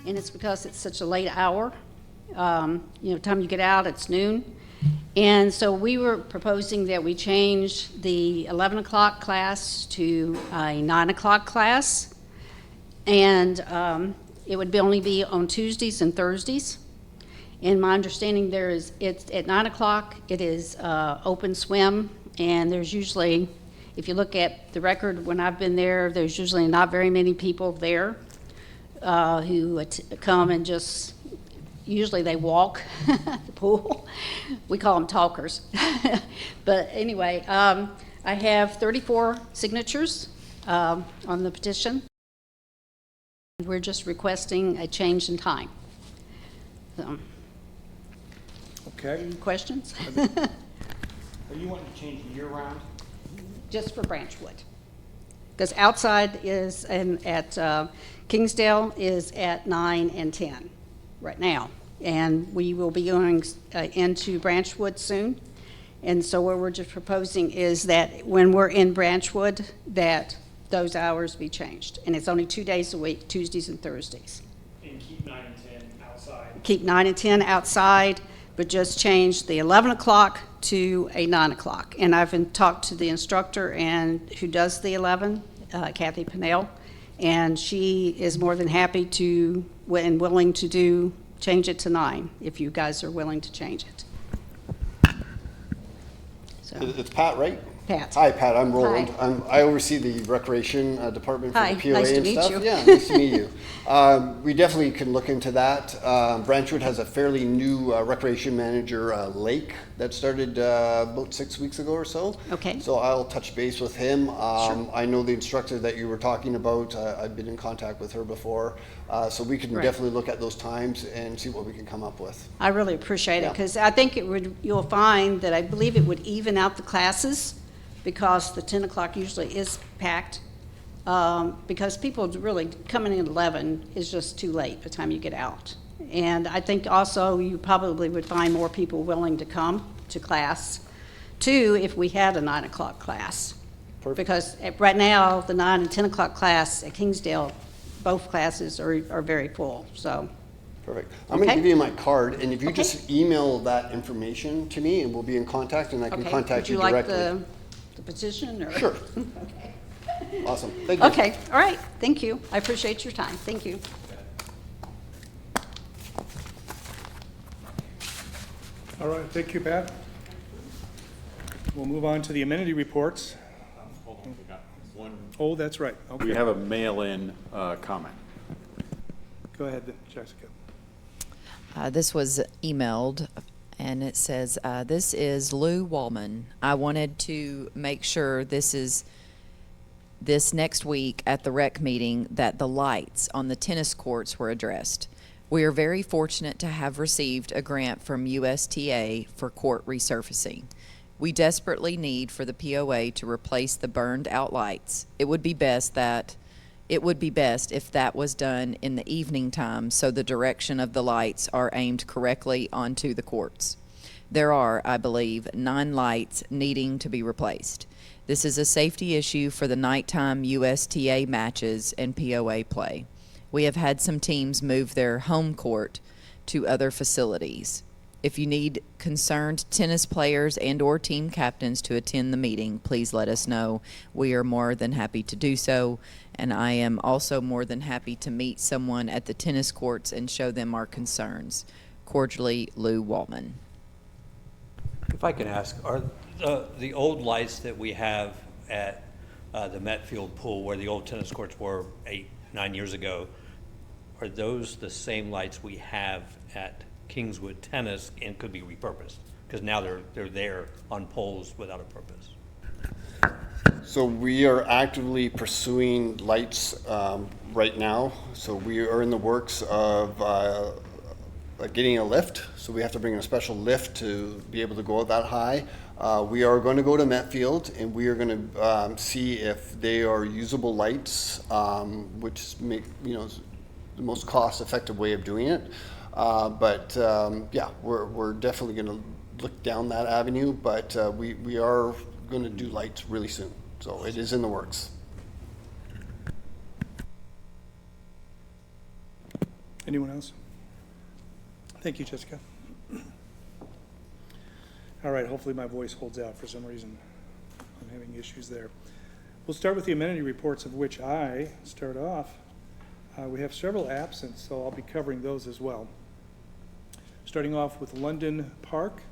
and it's because it's such a late hour. Time you get out, it's noon. And so we were proposing that we change the 11 o'clock class to a 9 o'clock class. And it would only be on Tuesdays and Thursdays. And my understanding it's at 9 o'clock, it is open swim. And there's usually, if you look at the record when I've been there, there's usually not very many people there who come and just, usually they walk the pool. We call them talkers. But anyway, I have 34 signatures on the petition. We're just requesting a change in time. So, Okay. any questions? Are you wanting to change year round? Just for Branchwood. Because outside is, and at Kingsdale is at 9 and 10 right now. And we will be going into Branchwood soon. And so what we're just proposing is that when we're in Branchwood, that those hours be changed. And it's only 2 days a week, Tuesdays and Thursdays. And keep 9 and 10 outside. Keep 9 and 10 outside, but just change the 11 o'clock to a 9 o'clock. And I've talked to the instructor who does the 11, Kathy Pinnell, and she is more than happy to and willing to change it to 9 if you guys are willing to change it. So, It's Pat, right? Pat. Hi, Pat. I'm Roland. Hi. I oversee the recreation department for Hi, the POA nice to and meet stuff. you. Yeah, nice to meet you. We definitely can look into that. Branchwood has a fairly new recreation manager, Lake, that started about 6 weeks ago or so. Okay. So I'll touch base with him. Sure. I know the instructor that you were talking about. I've been in contact with her before. So we can Right. definitely look at those times and see what we can come up with. I really appreciate it Yeah. because I think you'll find that I believe it would even out the classes because the 10 o'clock usually is packed. Because people really coming in at 11 is just too late by the time you get out. And I think also you probably would find more people willing to come to class too if we had a 9 o'clock class. Perfect. Because right now, the 9 and 10 o'clock class at Kingsdale, both classes are very full, so. Perfect. I'm going to Okay. give you my card, and if you Okay. just email that information to me, and we'll be in contact, and I can Okay. contact you Would you directly. like the petition or? Sure. Okay. Awesome. Thank you. Okay, all right, thank you. I appreciate your time. Thank you. All right, thank you, Pat. We'll move on to the amenity reports. Hold on, we got one. Oh, that's right. We Okay, have a mail-in comment. go ahead, Jessica. This was emailed, and it says, this is Lou Wallman. I wanted to make sure this next week at the rec meeting that the lights on the tennis courts were addressed. We are very fortunate to have received a grant from USTA for court resurfacing. We desperately need for the POA to replace the burned out lights. It would be best if that was done in the evening time so the direction of the lights are aimed correctly onto the courts. There are, I believe, 9 lights needing to be replaced. This is a safety issue for the nighttime USTA matches and POA play. We have had some teams move their home court to other facilities. If you need concerned tennis players and or team captains to attend the meeting, please let us know. We are more than happy to do so, and I am also more than happy to meet someone at the tennis courts and show them our concerns. Cordially, Lou Wallman. If I can ask, are the old lights that we have at the Metfield pool where the old tennis courts were 8-9 years ago, are those the same lights we have at Kingswood Tennis and could be repurposed? Because now they're there on poles without a purpose. So we are actively pursuing lights right now. So we are in the works of getting a lift. So we have to bring a special lift to be able to go that high. We are going to go to Metfield and we are going to see if they are usable lights, which make the most cost-effective way of doing it. Yeah, we're definitely going to look down that avenue. But we are going to do lights really soon. So it is in the works. Anyone else? Thank you, Jessica. All right, hopefully my voice holds out. For some reason, I'm having issues there. We'll start with the amenity reports, of which I start off. We have several absent, so I'll be covering those as well. Starting off with London Park.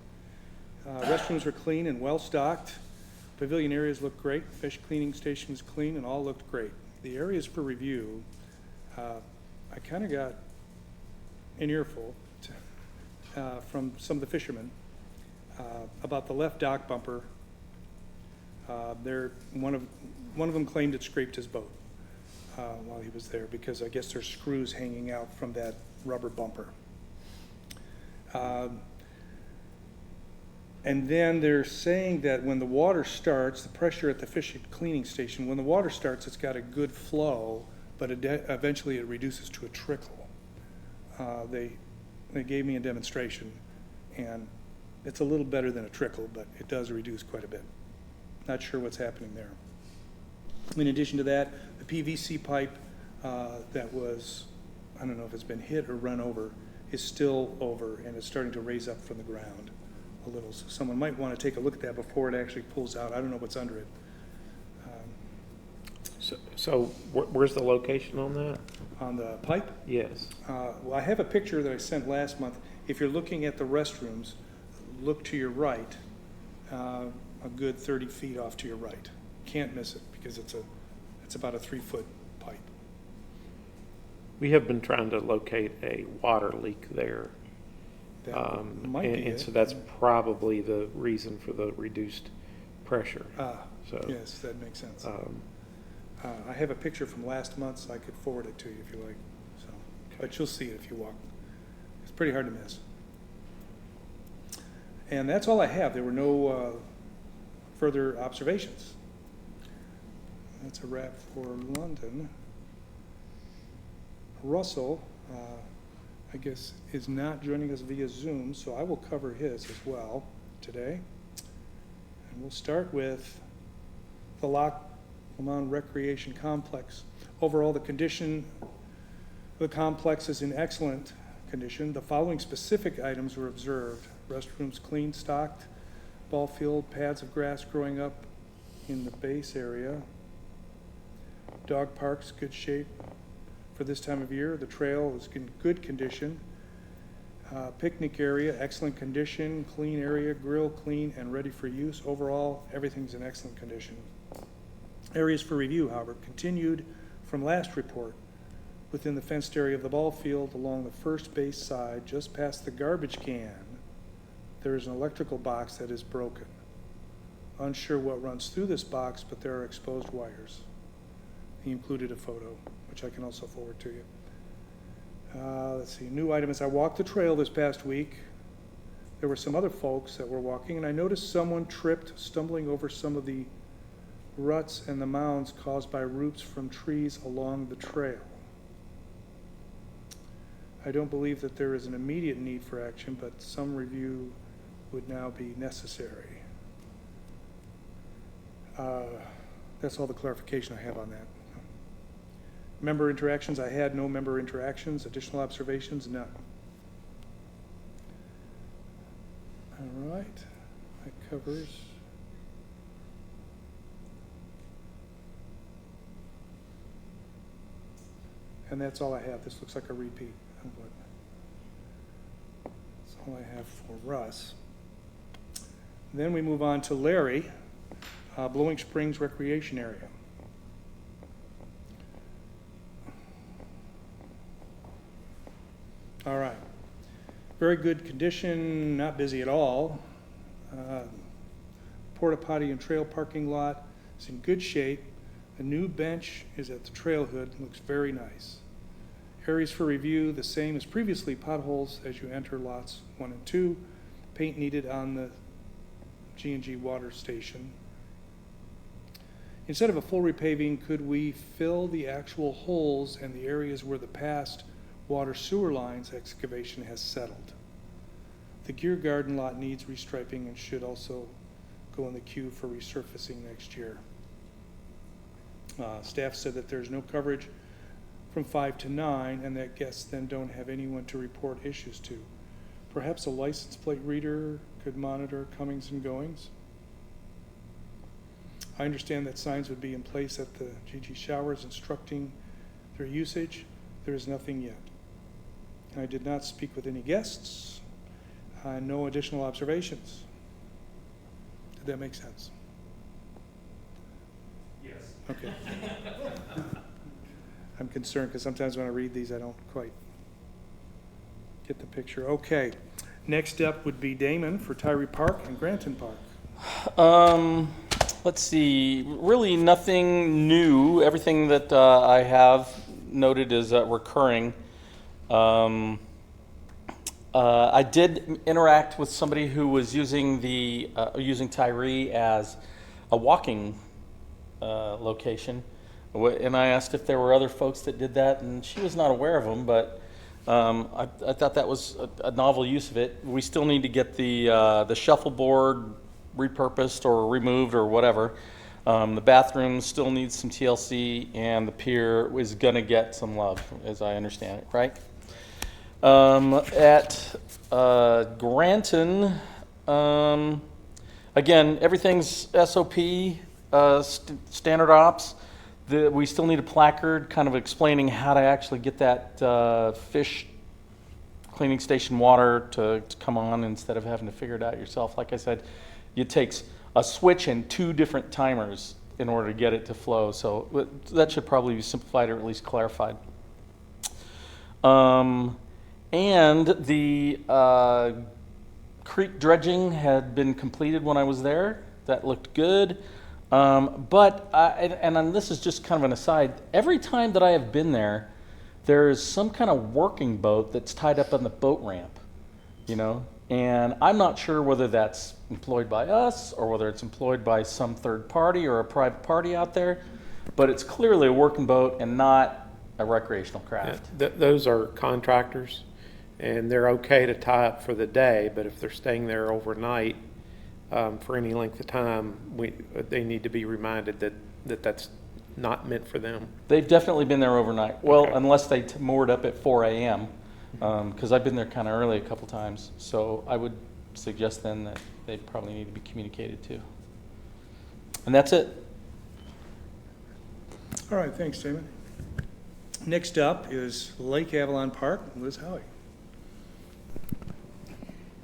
Restrooms were clean and well-stocked. Pavilion areas looked great. Fish cleaning station was clean and all looked great. The areas for review, I kind of got an earful from some of the fishermen about the left dock bumper. One of them claimed it scraped his boat while he was there because I guess there's screws hanging out from that rubber bumper. And then they're saying that when the water starts, the pressure at the fish cleaning station, when the water starts, it's got a good flow, but eventually it reduces to a trickle. They gave me a demonstration, and it's a little better than a trickle, but it does reduce quite a bit. Not sure what's happening there. In addition to that, the PVC pipe that was, I don't know if it's been hit or run over, is still over, and it's starting to raise up from the ground a little. So someone might want to take a look at that before it actually pulls out. I don't know what's under it. So where's the location on that? On the pipe? Yes. Well, I have a picture that I sent last month. If you're looking at the restrooms, look to your right, a good 30 feet off to your right. Can't miss it because it's about a 3-foot pipe. We have been trying to locate a water leak there. That might be and it. so that's probably the reason for the reduced pressure. So, Yes, that makes sense. I have a picture from last month, so I could forward it to you if you like. So, but you'll see it if you walk. It's pretty hard to miss. And that's all I have. There were no further observations. That's a wrap for London. Russell, I guess, is not joining us via Zoom, so I will cover his as well today. And we'll start with the Loch Lomond Recreation Complex. Overall, the condition of the complex is in excellent condition. The following specific items were observed: restrooms clean, stocked, ball field, pads of grass growing up in the base area. Dog parks, good shape for this time of year. The trail is in good condition. Picnic area, excellent condition. Clean area, grill clean and ready for use. Overall, everything's in excellent condition. Areas for review, however, continued from last report. Within the fenced area of the ball field along the first base side, just past the garbage can, there is an electrical box that is broken. Unsure what runs through this box, but there are exposed wires. He included a photo, which I can also forward to you. Let's see, new item. As I walked the trail this past week, there were some other folks that were walking, and I noticed someone tripped, stumbling over some of the ruts and the mounds caused by roots from trees along the trail. I don't believe that there is an immediate need for action, but some review would now be necessary. That's all the clarification I have on that. Member interactions, I had no member interactions. Additional observations, none. All right, that covers. And that's all I have. This looks like a repeat of what. That's all I have for Russ. Then we move on to Larry, Blowing Springs Recreation Area. All right. Very good condition, not busy at all. Porta potty and trail parking lot is in good shape. A new bench is at the trailhead, looks very nice. Areas for review, the same as previously, potholes as you enter lots 1 and 2. Paint needed on the G&G water station. Instead of a full repaving, could we fill the actual holes and the areas where the past water sewer lines excavation has settled? The Gear Garden lot needs restriping and should also go in the queue for resurfacing next year. Staff said that there's no coverage from 5 to 9, and that guests then don't have anyone to report issues to. Perhaps a license plate reader could monitor comings and goings. I understand that signs would be in place at the GG showers instructing their usage. There is nothing yet. I did not speak with any guests. No additional observations. Did that make sense? Yes. Okay. I'm concerned because sometimes when I read these, I don't quite get the picture. Okay. Next up would be Damon for Tyree Park and Granton Park. Let's see, really nothing new. Everything that I have noted is recurring. I did interact with somebody who was using using Tyree as a walking location, and I asked if there were other folks that did that, and she was not aware of them. But I thought that was a novel use of it. We still need to get the shuffleboard repurposed or removed or whatever. The bathroom still needs some TLC, and the pier is going to get some love, as I understand it, right? At Granton, again, everything's SOP, standard ops. We still need a placard kind of explaining how to actually get that fish cleaning station water to come on instead of having to figure it out yourself. Like I said, it takes a switch and 2 different timers in order to get it to flow. So that should probably be simplified or at least clarified. And the creek dredging had been completed when I was there. That looked good. But this is just kind of an aside. Every time that I have been there, there is some kind of working boat that's tied up on the boat ramp, you know? And I'm not sure whether that's employed by us or whether it's employed by some third party or a private party out there, but it's clearly a working boat and not a recreational craft. Those are contractors, and they're okay to tie up for the day, but if they're staying there overnight for any length of time, they need to be reminded that that's not meant for them. They've definitely been there overnight. Well, Okay. unless they moored up at 4 a.m., because I've been there kind of early a couple times. So I would suggest then that they probably need to be communicated to. And that's it. All right, thanks, Damon. Next up is Lake Avalon Park. Liz Howie.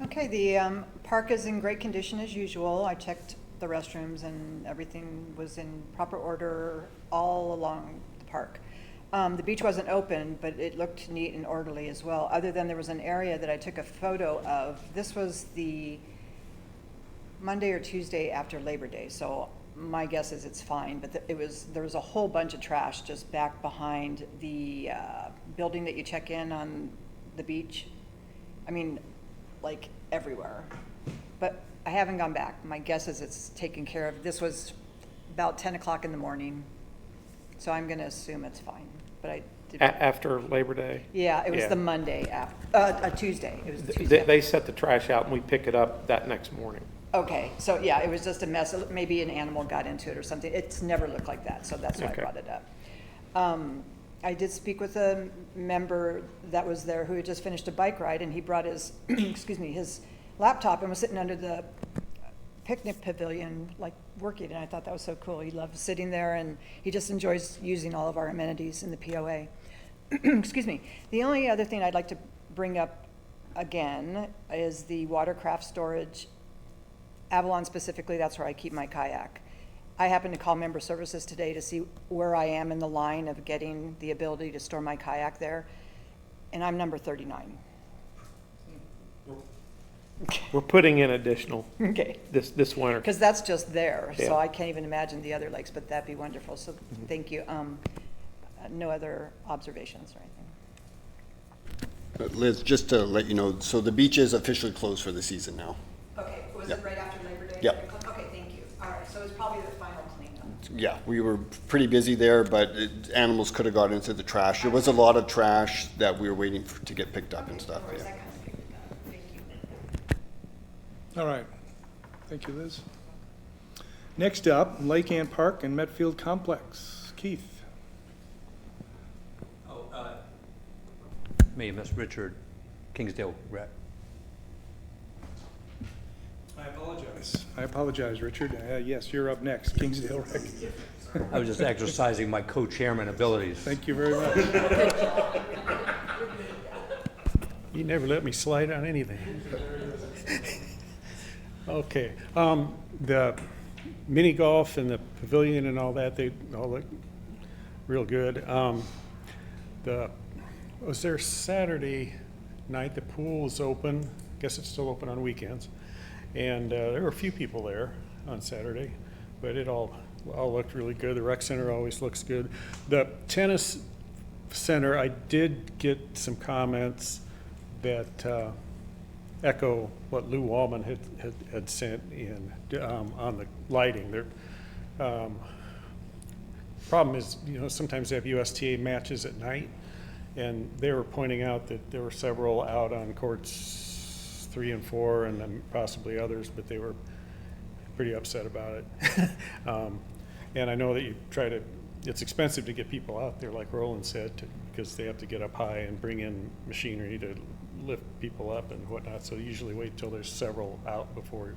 Okay, the park is in great condition as usual. I checked the restrooms and everything was in proper order all along the park. The beach wasn't open, but it looked neat and orderly as well, other than there was an area that I took a photo of. This was the Monday or Tuesday after Labor Day, so my guess is it's fine, but there was a whole bunch of trash just back behind the building that you check in on the beach. I mean, like everywhere. But I haven't gone back. My guess is it's taken care of. This was about 10 o'clock in the morning, so I'm going to assume it's fine. But I did. After Labor Day? Yeah, it was Yeah. the Monday after, a Tuesday. It was the Tuesday. They set the trash out and we pick it up that next morning. Okay, so yeah, it was just a mess. Maybe an animal got into it or something. It's never looked like that, so that's why Okay. I brought it up. I did speak with a member that was there who had just finished a bike ride, and he brought his, excuse me, his laptop and was sitting under the picnic pavilion, like working, and I thought that was so cool. He loved sitting there, and he just enjoys using all of our amenities in the POA. Excuse me. The only other thing I'd like to bring up again is the watercraft storage. Avalon specifically, that's where I keep my kayak. I happened to call member services today to see where I am in the line of getting the ability to store my kayak there, and I'm number 39. We're putting in additional Okay, this winter. because that's just there, Yeah. so I can't even imagine the other lakes, but that'd be wonderful, so thank you. No other observations or anything? Liz, just to let you know, so the beach is officially closed for the season now. Okay, was Yep. it right after Labor Day? Yep. Okay, thank you. All right, so it's probably the final cleanup. Yeah, we were pretty busy there, but animals could have got into the trash. There was a lot of trash that we were waiting to get picked up and stuff, No worries, yeah. I kind of figured that. Thank you. All right. Thank you, Liz. Next up, Lake Ann Park and Metfield Complex. Keith. Oh, may have missed Richard, Kingsdale Rec. I apologize, Richard. Yes, you're up next, Kingsdale Rec. I was just exercising my co-chairman abilities. Thank you very much. You never let me slide on anything. Okay, the mini golf and the pavilion and all that, they all look real good. Was there Saturday night, the pool was open, guess it's still open on weekends. And there were a few people there on Saturday, but it all looked really good. The rec center always looks good. The tennis center, I did get some comments that echo what Lou Wallman had sent in on the lighting. Problem is, sometimes they have USTA matches at night, and they were pointing out that there were several out on courts 3 and 4, and then possibly others, but they were pretty upset about it. And I know that it's expensive to get people out there, like Roland said, because they have to get up high and bring in machinery to lift people up and whatnot, so usually wait till there's several out before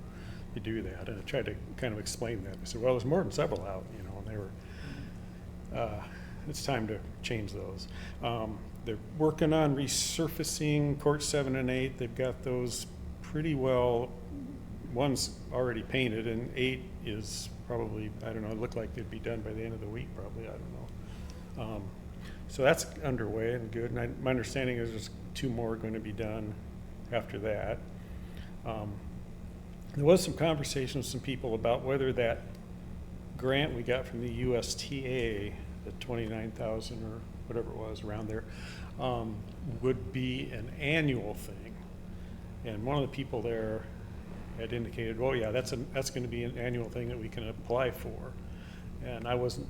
you do that. And I tried to kind of explain that. I said, well, there's more than several out, and they were, it's time to change those. They're working on resurfacing court 7 and 8. They've got those pretty well. One's already painted, and 8 is probably, I don't know, it looked like they'd be done by the end of the week, probably, I don't know. So that's underway and good, and my understanding is there's 2 more going to be done after that. There was some conversation with some people about whether that grant we got from the USTA, the 29,000 or whatever it was around there, would be an annual thing. And one of the people there had indicated, well, yeah, that's going to be an annual thing that we can apply for. And I wasn't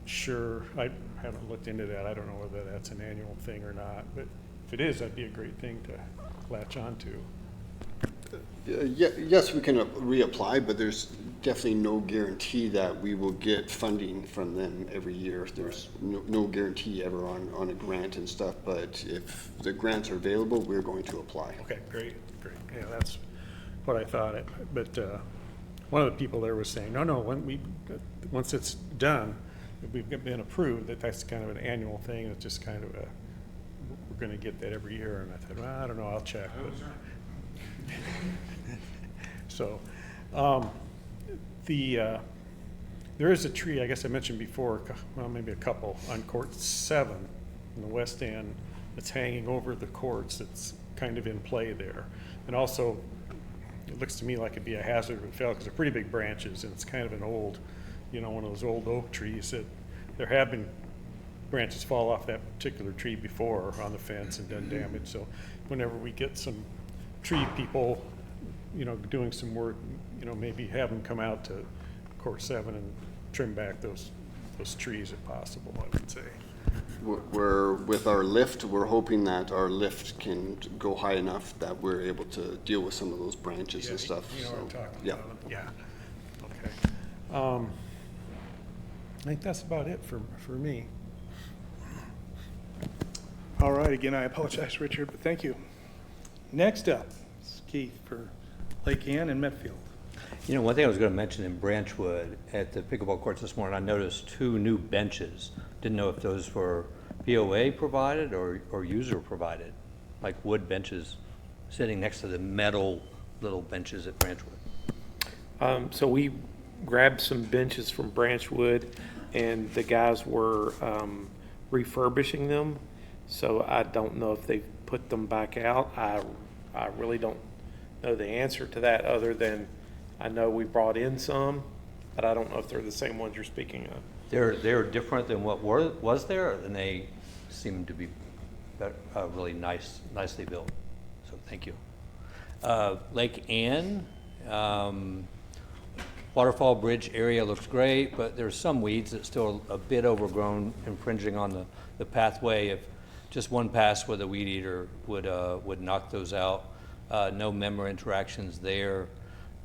sure, I haven't looked into that. I don't know whether that's an annual thing or not, but if it is, that'd be a great thing to latch onto. Yes, we can reapply, but there's definitely no guarantee that we will get funding from them every year. There's no guarantee ever on a grant and stuff, but if the grants are available, we're going to apply. Okay, great. Yeah, that's what I thought. But one of the people there was saying, no, once it's done, if we've been approved, that's kind of an annual thing. It's just kind of we're going to get that every year. And I thought, well, I don't know, I'll check. So, there is a tree, I guess I mentioned before, well, maybe a couple, on court 7 in the west end that's hanging over the courts that's kind of in play there. And also, it looks to me like it'd be a hazard if it fell, because they're pretty big branches, and it's kind of an old, one of those old oak trees that there have been branches fall off that particular tree before on the fence and done damage. So whenever we get some tree people, doing some work, maybe have them come out to court 7 and trim back those trees if possible, I would say. With our lift, we're hoping that our lift can go high enough that we're able to deal with some of those branches and stuff. You know what I'm So, talking yeah. about? Yeah, okay. I think that's about it for me. All right, again, I apologize, Richard, but thank you. Next up is Keith for Lake Ann and Metfield. One thing I was going to mention in Branchwood at the pickleball courts this morning, I noticed 2 new benches. Didn't know if those were POA provided or user provided, like wood benches sitting next to the metal little benches at Branchwood. So we grabbed some benches from Branchwood, and the guys were refurbishing them. So I don't know if they've put them back out. I really don't know the answer to that, other than I know we brought in some, but I don't know if they're the same ones you're speaking of. They're different than what was there, and they seem to be really nicely built. So thank you. Lake Ann, Waterfall Bridge area looks great, but there's some weeds that's still a bit overgrown, infringing on the pathway. If just one pass with a weed eater would knock those out. No member interactions there.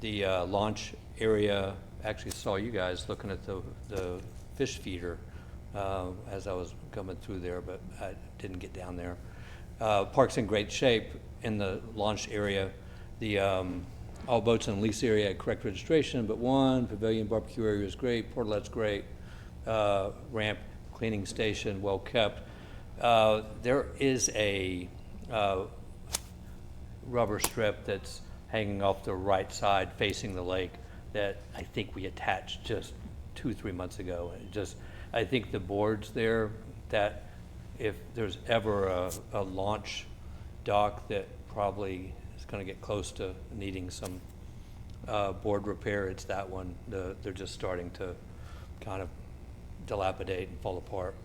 The launch area, actually saw you guys looking at the fish feeder as I was coming through there, but I didn't get down there. Park's in great shape in the launch area. The all boats in the lease area at correct registration, but one pavilion barbecue area is great. Portalet's great. Ramp, cleaning station, well kept. There is a rubber strip that's hanging off the right side facing the lake that I think we attached just 2-3 months ago. And I think the boards there, that if there's ever a launch dock that probably is going to get close to needing some board repair, it's that one. They're just starting to kind of dilapidate and fall apart.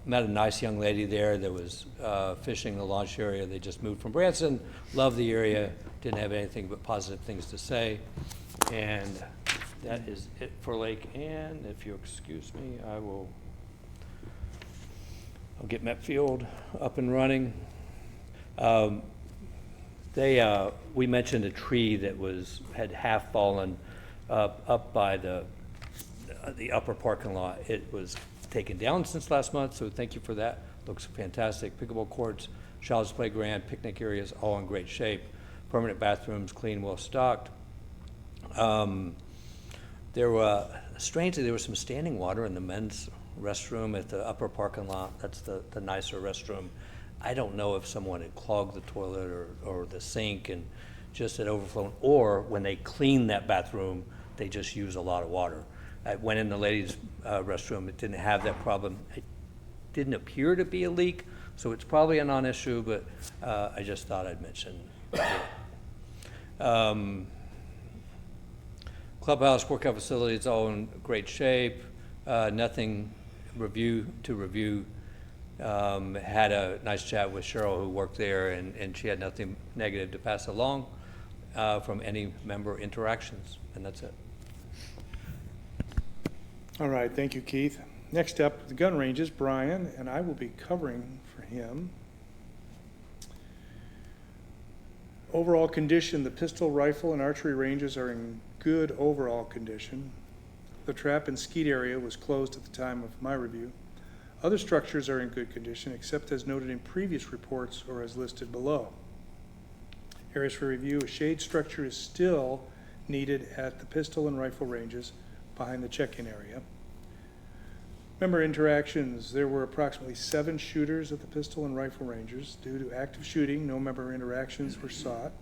Met a nice young lady there that was fishing the launch area. They just moved from Branson, loved the area, didn't have anything but positive things to say. And that is it for Lake Ann. If you excuse me, I'll get Metfield up and running. We mentioned a tree that had half fallen up by the upper parking lot. It was taken down since last month, so thank you for that. Looks fantastic. Pickleball courts, child's playground, picnic areas, all in great shape. Permanent bathrooms, clean, well stocked. Strangely, there was some standing water in the men's restroom at the upper parking lot. That's the nicer restroom. I don't know if someone had clogged the toilet or the sink and just had overflown, or when they cleaned that bathroom, they just used a lot of water. I went in the ladies' restroom. It didn't have that problem. It didn't appear to be a leak, so it's probably a non-issue, but I just thought I'd mention it. Clubhouse, workout facility, it's all in great shape. Nothing to review. Had a nice chat with Cheryl, who worked there, and she had nothing negative to pass along from any member interactions, and that's it. All right, thank you, Keith. Next up, the gun ranges, Brian, and I will be covering for him. Overall condition, the pistol, rifle, and archery ranges are in good overall condition. The trap and skeet area was closed at the time of my review. Other structures are in good condition, except as noted in previous reports or as listed below. Areas for review, a shade structure is still needed at the pistol and rifle ranges behind the check-in area. Member interactions, there were approximately 7 shooters at the pistol and rifle ranges. Due to active shooting, no member interactions were sought.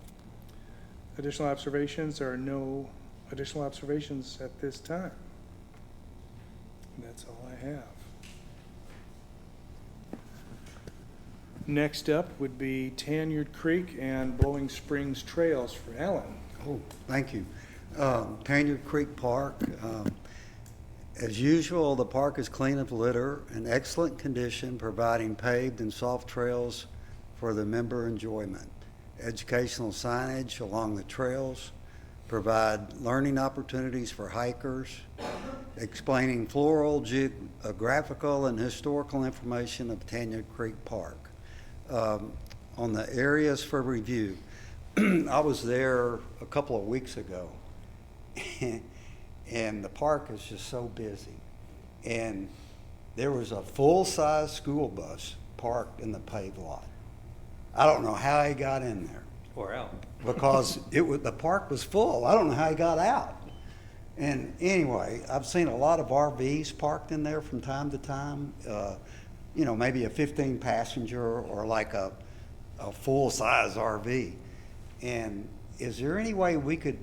Additional observations, there are no additional observations at this time. And that's all I have. Next up would be Tanyard Creek and Blowing Springs Trails for Alan. Oh, thank you. Tanyard Creek Park, as usual, the park is clean of litter, in excellent condition, providing paved and soft trails for the member enjoyment. Educational signage along the trails provide learning opportunities for hikers, explaining floral, geographical, and historical information of Tanyard Creek Park. On the areas for review, I was there a couple of weeks ago, and the park is just so busy. And there was a full-size school bus parked in the paved lot. I don't know how he got in there. Or out. Because the park was full. I don't know how he got out. And anyway, I've seen a lot of RVs parked in there from time to time. Maybe a 15-passenger or like a full-size RV. And is there any way we could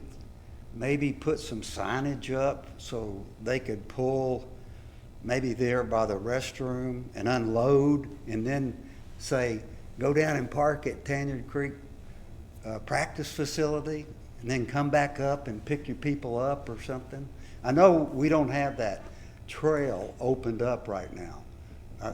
maybe put some signage up so they could pull maybe there by the restroom and unload and then say, go down and park at Tanyard Creek practice facility and then come back up and pick your people up or something? I know we don't have that trail opened up right now.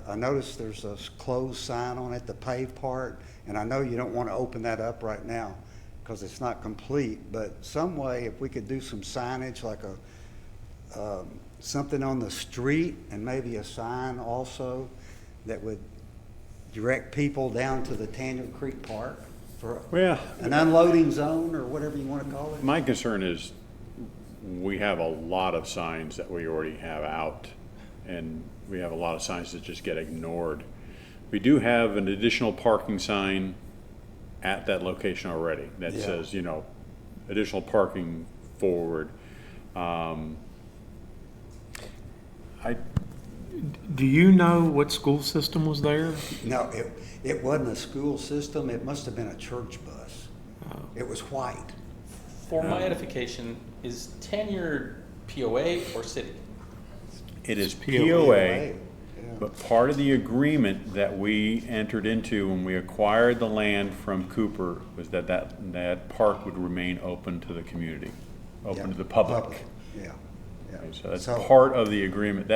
I noticed there's a closed sign on it, the paved part, and I know you don't want to open that up right now because it's not complete, but some way if we could do some signage like something on the street and maybe a sign also that would direct people down to the Tanyard Creek Park for an unloading zone or whatever you want to call it. My concern is we have a lot of signs that we already have out, and we have a lot of signs that just get ignored. we do have an additional parking sign at that location already that Yeah. says, additional parking forward. Do you know what school system was there? No, it wasn't a school system, it must have been a church bus. It was white. For my edification, is tenure POA or city? It is POA, POA, but part of the agreement that we entered into when we acquired the land from Cooper was that park would remain open to the community, open to the public. Yeah, yeah. So that's So- part of the agreement.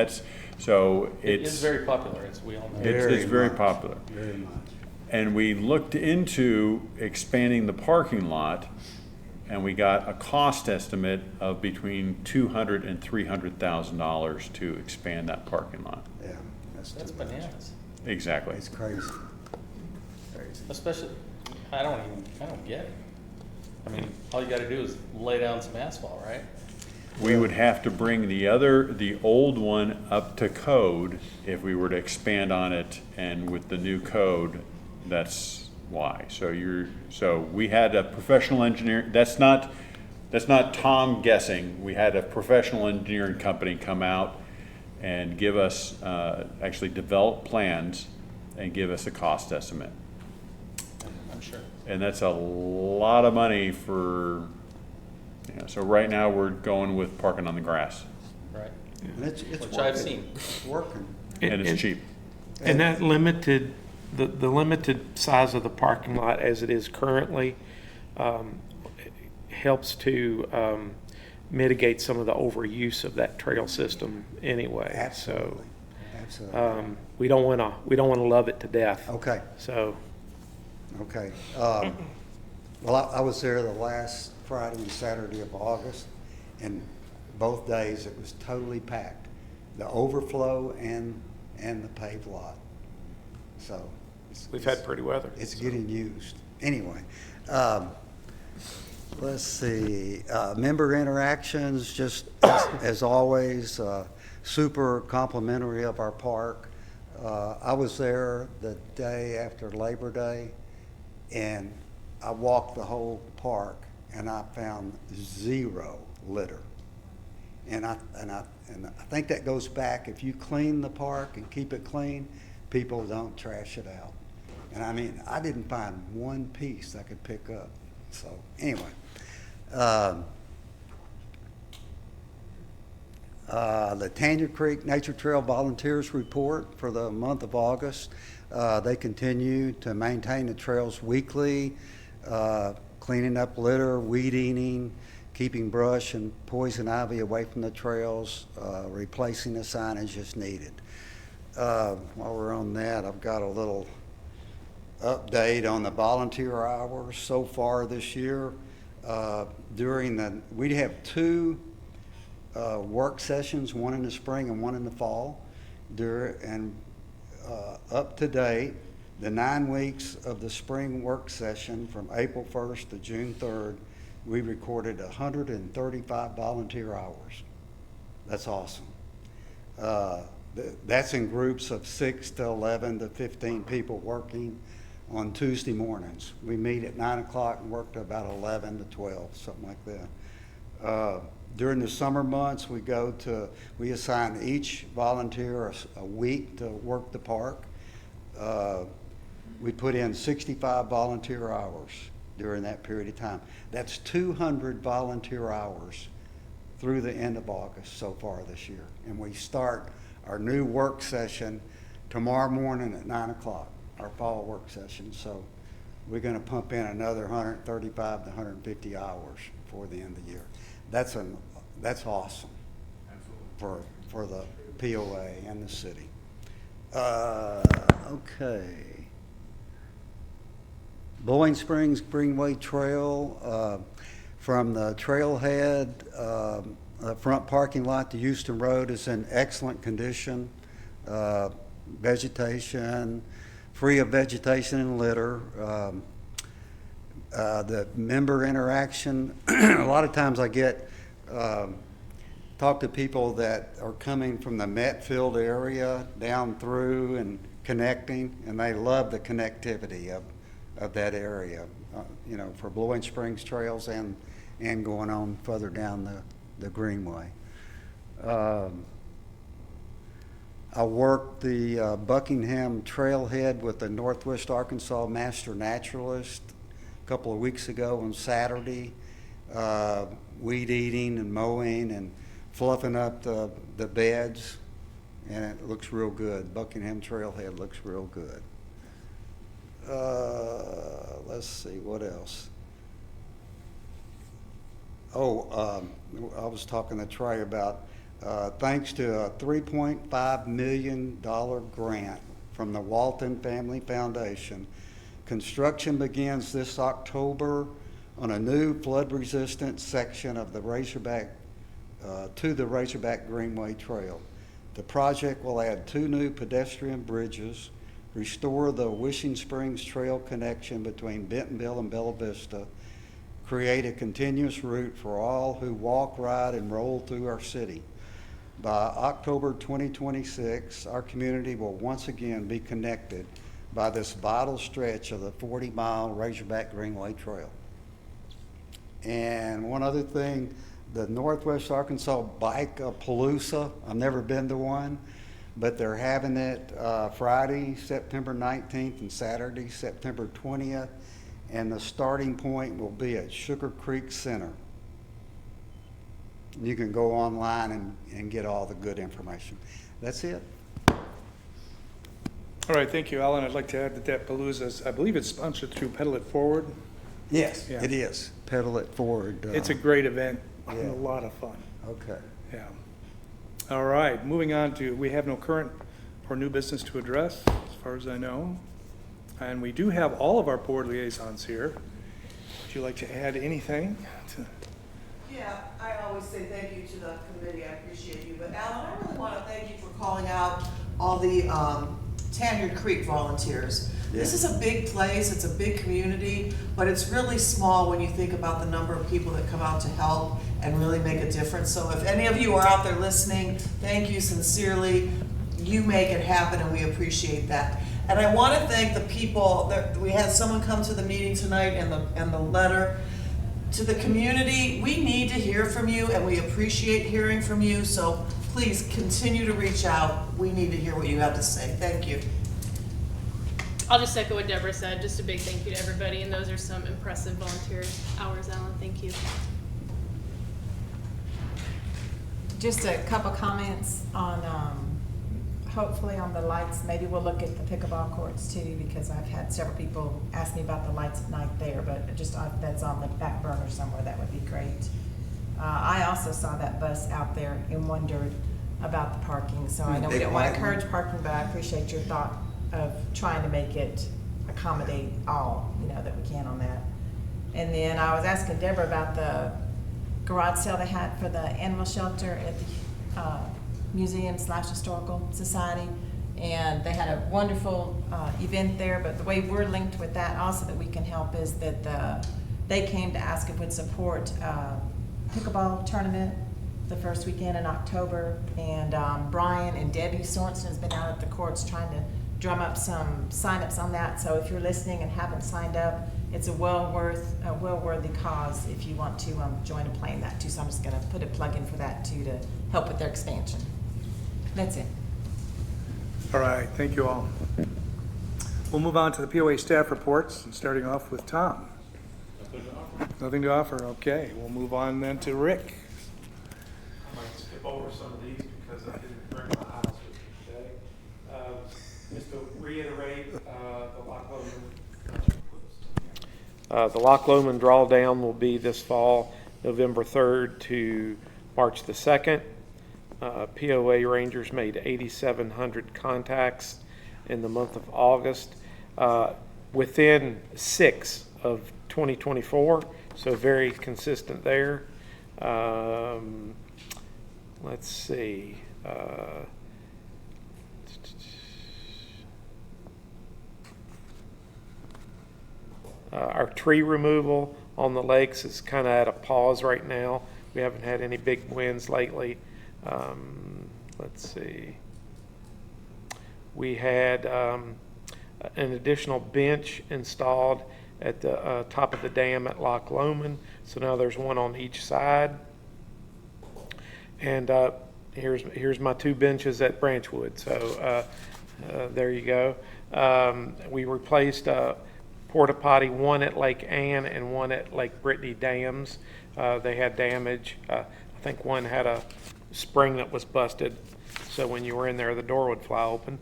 So It it's. is very popular, as we all know. It's very much, popular. Very much. And we looked into expanding the parking lot, and we got a cost estimate of between $200,000 and $300,000 to expand that parking lot. Yeah, that's That's too much. bananas. Exactly. It's crazy. Especially, I don't get it. I mean, all you gotta do is lay down some asphalt, right? We would have to bring the old one up to code if we were to expand on it, and with the new code, that's why. So we had a professional engineer, that's not Tom guessing. We had a professional engineering company come out and give us, actually develop plans and give us a cost estimate. I'm sure. And that's a lot of money so right now we're going with parking on the grass, Right. And it's Which working. I've seen. It's working. and it's cheap. And that limited, the limited size of the parking lot as it is currently helps to mitigate some of the overuse of that trail system anyway. Absolutely. Absolutely. So we don't want to love it to death. Okay, So okay. Well, I was there the last Friday and Saturday of August, and both days it was totally packed. The overflow and the paved lot. So. we've had pretty weather. It's getting used. Anyway, let's see, member interactions, just as always, super complimentary of our park. I was there the day after Labor Day, and I walked the whole park, and I found 0 litter. And I think that goes back, if you clean the park and keep it clean, people don't trash it out. And I mean, I didn't find one piece I could pick up. So anyway, the Tanya Creek Nature Trail Volunteers Report for the month of August. They continue to maintain the trails weekly, cleaning up litter, weed eating, keeping brush and poison ivy away from the trails, replacing the signage as needed. While we're on that, I've got a little update on the volunteer hours so far this year. We have 2 work sessions, one in the spring and one in the fall. Up to date, the 9 weeks of the spring work session from April 1st to June 3rd, we recorded 135 volunteer hours. That's awesome. That's in groups of 6 to 11 to 15 people working on Tuesday mornings. We meet at 9 o'clock and work to about 11 to 12, something like that. During the summer months, we assign each volunteer a week to work the park. We put in 65 volunteer hours during that period of time. That's 200 volunteer hours through the end of August so far this year. And we start our new work session tomorrow morning at 9 o'clock, our fall work session. So we're going to pump in another 135 to 150 hours before the end of the year. That's awesome for the POA and the city. Okay. Bowling Springs Greenway Trail, from the trailhead, the front parking lot to Houston Road is in excellent condition. Vegetation, free of vegetation and litter. The member interaction, a lot of times I get talked to people that are coming from the Metfield area down through and connecting, and they love the connectivity of that area, you know, for Blowing Springs trails and going on further down the Greenway. I worked the Buckingham Trailhead with the Northwest Arkansas Master Naturalist a couple of weeks ago on Saturday, weed eating and mowing and fluffing up the beds, and it looks real good. Buckingham Trailhead looks real good. Let's see, what else? I was talking to Trey about, thanks to a $3.5 million grant from the Walton Family Foundation, construction begins this October on a new flood-resistant section of the Razorback, to the Razorback Greenway Trail. The project will add 2 new pedestrian bridges, restore the Wishing Springs Trail connection between Bentonville and Bella Vista, create a continuous route for all who walk, ride, and roll through our city. By October 2026, our community will once again be connected by this vital stretch of the 40-mile Razorback Greenway Trail. And one other thing, the Northwest Arkansas Bike Palooza, I've never been to one, but they're having it Friday, September 19th and Saturday, September 20th, and the starting point will be at Sugar Creek Center. You can go online and get all the good information. That's it. All right, thank you, Alan. I'd like to add that Palooza is, I believe it's sponsored through Pedal It Forward. Yes, Yeah. it is. Pedal It Forward. It's a great event yeah. and a lot of fun. Okay. Yeah. All right, moving on to, we have no current or new business to address, as far as I know. And we do have all of our board liaisons here. Would you like to add anything? Yeah, I always say thank you to the committee. I appreciate you. But Alan, I really want to thank you for calling out all the Tanyard Creek volunteers. Yeah. This is a big place, it's a big community, but it's really small when you think about the number of people that come out to help and really make a difference. So if any of you are out there listening, thank you sincerely. You make it happen and we appreciate that. And I want to thank the people that we had someone come to the meeting tonight and the letter to the community. We need to hear from you and we appreciate hearing from you. So please continue to reach out. We need to hear what you have to say. Thank you. I'll just echo what Deborah said. Just a big thank you to everybody, and those are some impressive volunteer hours, Alan. Thank you. Just a couple comments on, hopefully on the lights. Maybe we'll look at the pickleball courts too, because I've had several people ask me about the lights at night there, but just that's on the back burner somewhere. That would be great. I also saw that bus out there and wondered about the parking. So I know we don't want to encourage parking, but I appreciate your thought of trying to make it accommodate all, that we can on that. And then I was asking Deborah about the garage sale they had for the animal shelter at the Museum/Historical Society. And they had a wonderful event there, but the way we're linked with that also that we can help is that they came to ask if we'd support pickleball tournament the first weekend in October. And Brian and Debbie Sorensen has been out at the courts trying to drum up some signups on that. So if you're listening and haven't signed up, it's a well-worthy cause if you want to join and play in that too. So I'm just going to put a plug in for that too to help with their expansion. That's it. All right, thank you all. We'll move on to the POA staff reports, starting off with Tom. Nothing to offer. Okay, we'll move on then to Rick. I might skip over some of these because I didn't bring my house with me today. Just to reiterate, the Loch Lomond drawdown will be this fall, November 3rd to March the 2nd. POA Rangers made 8,700 contacts in the month of August, within 6 of 2024, so very consistent there. Let's see. Our tree removal on the lakes is kind of at a pause right now. We haven't had any big winds lately. Let's see. We had an additional bench installed at the top of the dam at Loch Lomond. So now there's one on each side. And here's my 2 benches at Branchwood. So there you go. We replaced porta potty, one at Lake Ann and one at Lake Brittany dams. They had damage. I think one had a spring that was busted, so when you were in there, the door would fly open.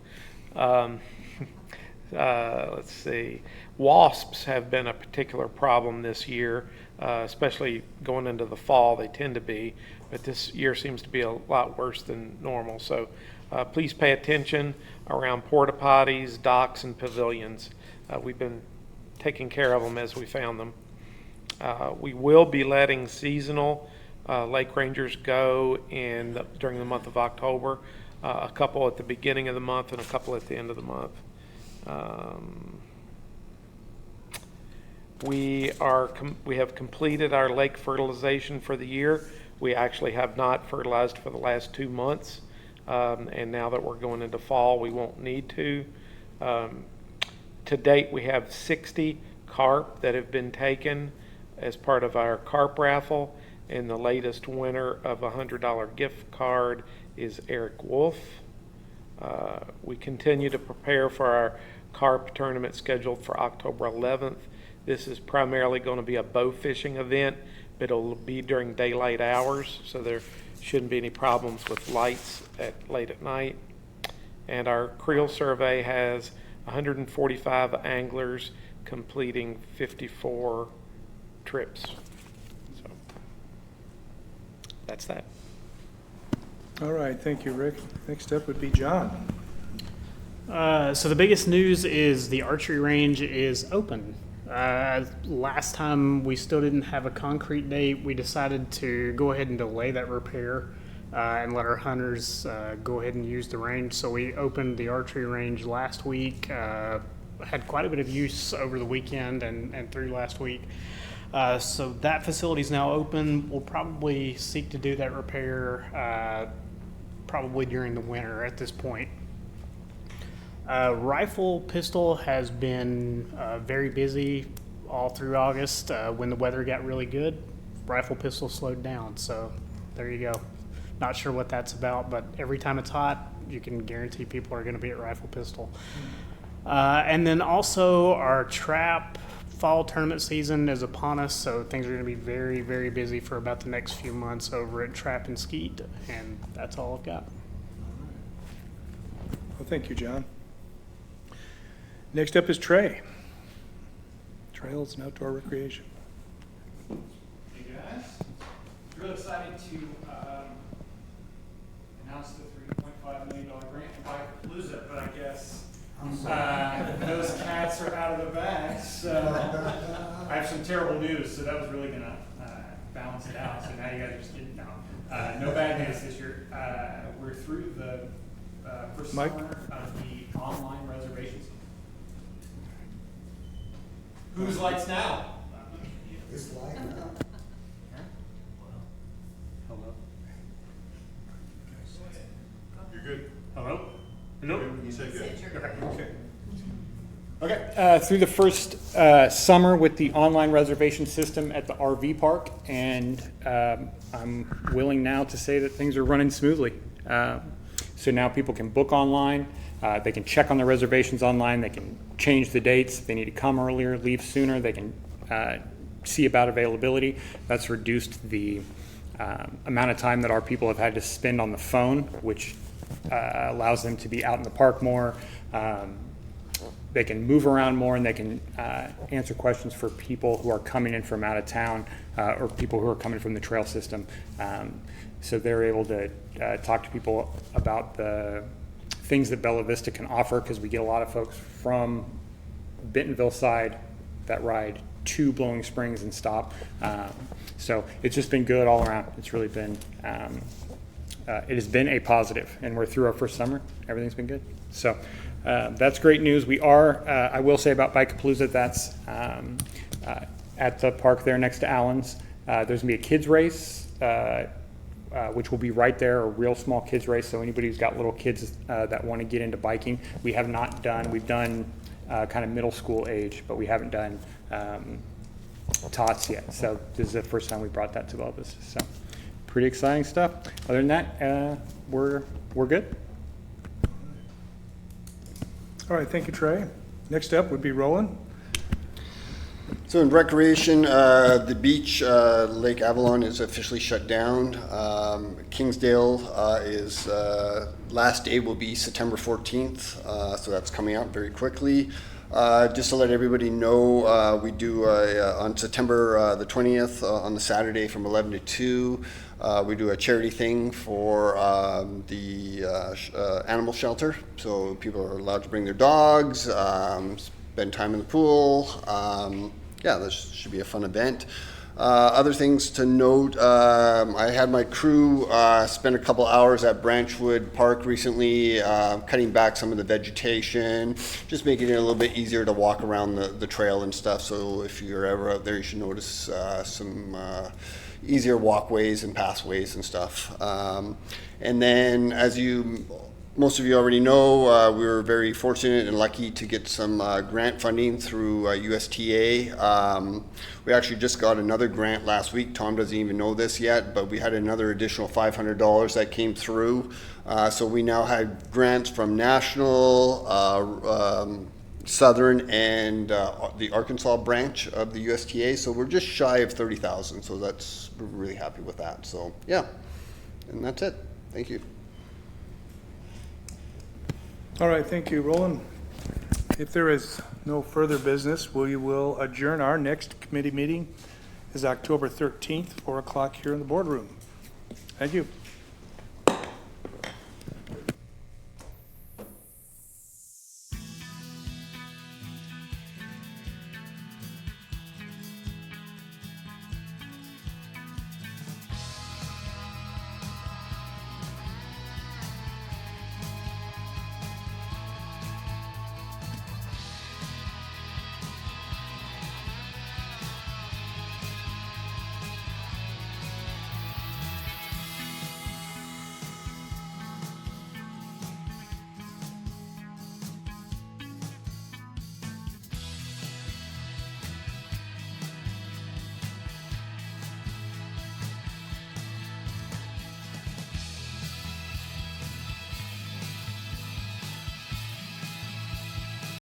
Let's see. Wasps have been a particular problem this year, especially going into the fall. They tend to be, but this year seems to be a lot worse than normal. So please pay attention around porta potties, docks, and pavilions. We've been taking care of them as we found them. We will be letting seasonal lake rangers go during the month of October, a couple at the beginning of the month and a couple at the end of the month. We have completed our lake fertilization for the year. We actually have not fertilized for the last 2 months, and now that we're going into fall, we won't need to. To date, we have 60 carp that have been taken as part of our carp raffle, and the latest winner of a $100 gift card is Eric Wolf. We continue to prepare for our carp tournament scheduled for October 11th. This is primarily going to be a bow fishing event, but it'll be during daylight hours, so there shouldn't be any problems with lights late at night. And our creel survey has 145 anglers completing 54 trips. So that's that. All right, thank you, Rick. Next up would be John. So the biggest news is the archery range is open. Last time we still didn't have a concrete date. We decided to go ahead and delay that repair and let our hunters go ahead and use the range. So we opened the archery range last week. Had quite a bit of use over the weekend and through last week. So that facility is now open. We'll probably seek to do that repair probably during the winter at this point. Rifle pistol has been very busy all through August. When the weather got really good, rifle pistol slowed down. So there you go. Not sure what that's about, but every time it's hot, you can guarantee people are going to be at rifle pistol. And then also our trap fall tournament season is upon us, so things are going to be very, very busy for about the next few months over at Trap and Skeet, and that's all I've got. Well, thank you, John. Next up is Trey. Trails and outdoor recreation. Hey guys, real excited to announce the $3.5 million grant for Bikepalooza, but I guess those cats are out of the bag, so I have some terrible news, so that was really going to balance it out, so now you guys are just getting no bad news this year. We're through the first summer of the online reservations. Whose lights now? This light now. Hello? You're good. Hello? Hello? You said good. Okay. Through the first summer with the online reservation system at the RV park, and I'm willing now to say that things are running smoothly. So now people can book online. They can check on their reservations online. They can change the dates. If they need to come earlier, leave sooner, they can see about availability. That's reduced the amount of time that our people have had to spend on the phone, which allows them to be out in the park more. They can move around more, and they can answer questions for people who are coming in from out of town or people who are coming from the trail system. So they're able to talk to people about the things that Bella Vista can offer, because we get a lot of folks from Bentonville side that ride to Blowing Springs and stop. So it's just been good all around. It's really been, it has been a positive, and we're through our first summer. Everything's been good. So that's great news. We are, I will say about Bikepalooza, that's at the park there next to Allen's. There's going to be a kids race which will be right there, a real small kids race. So anybody who's got little kids that want to get into biking, we've done kind of middle school age, but we haven't done tots yet. So this is the first time we brought that to Elvis. So pretty exciting stuff. Other than that, we're good. All right, thank you, Trey. Next up would be Roland. So in recreation, the beach, Lake Avalon is officially shut down. Kingsdale is, last day will be September 14th, so that's coming out very quickly. Just to let everybody know, we do on September the 20th, on the Saturday from 11 to 2, we do a charity thing for the animal shelter. So people are allowed to bring their dogs, spend time in the pool. Yeah, this should be a fun event. Other things to note, I had my crew spend a couple hours at Branchwood Park recently, cutting back some of the vegetation, just making it a little bit easier to walk around the trail and stuff. So if you're ever out there, you should notice some easier walkways and pathways and stuff. And then, as most of you already know, we were very fortunate and lucky to get some grant funding through USTA. We actually just got another grant last week. Tom doesn't even know this yet, but we had another additional $500 that came through. So we now have grants from National, Southern, and the Arkansas branch of the USTA. So we're just shy of 30,000. So we're really happy with that. So yeah, and that's it. Thank you. All right, thank you, Roland. If there is no further business, we will adjourn. Our next committee meeting is October 13th, 4 o'clock here in the boardroom. Thank you.